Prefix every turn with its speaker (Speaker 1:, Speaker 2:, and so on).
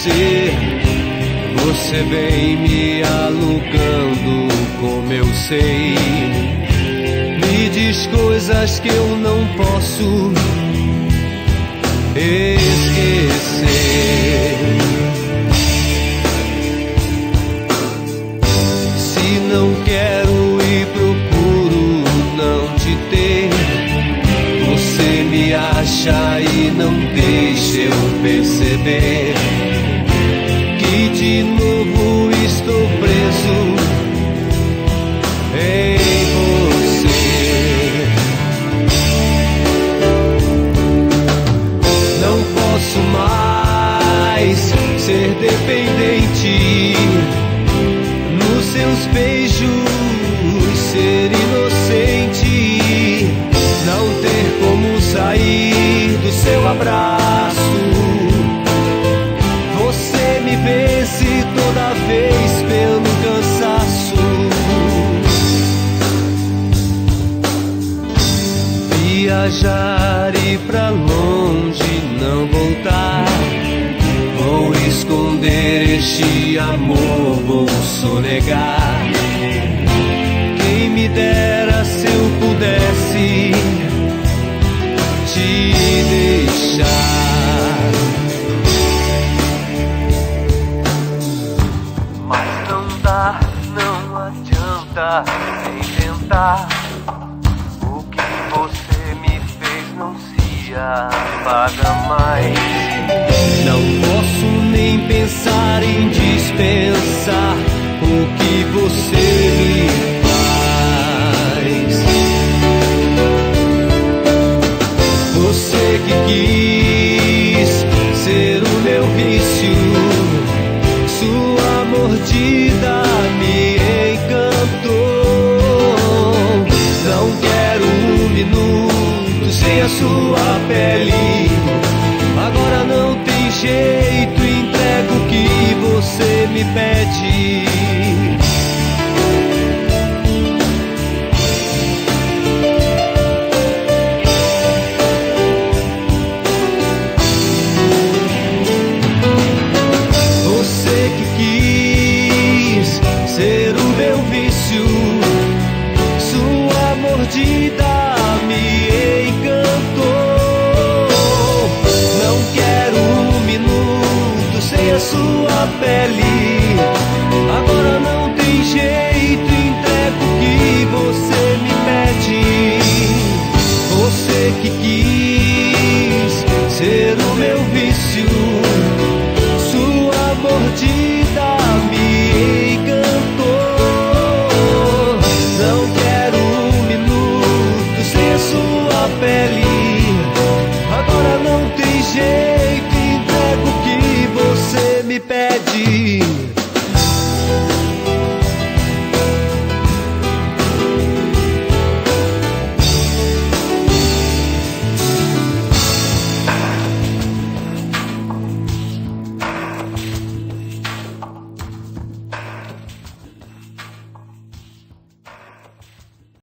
Speaker 1: Você vem me alugando, como eu sei. Me diz coisas que eu não posso esquecer. Se não quero e procuro não te ter, você me acha e não deixa eu perceber que de novo estou preso em você. Não posso mais ser dependente nos seus beijos, ser inocente, não ter como sair do seu abraço. Você me vence toda vez pelo cansaço. Viajar e pra longe não voltar. Vou esconder este amor, vou sonegar. Quem me dera se eu pudesse te deixar. Não adianta inventar. O que você me fez não se apaga mais. Não posso nem pensar em dispensar o que você me faz. Você que quis ser o meu vício, sua mordida me encantou. Não quero um minuto sem a sua pele. Agora não tem jeito, entrego o que você me pede. Ser o meu vício, sua mordida me encantou. Não quero um minuto sem a sua pele. Agora não tem jeito, entrego o que você me pede. Você que quis ser o meu vício, sua mordida me encantou. Não quero um minuto sem a sua pele. Agora não tem jeito, entrego o que você me pede.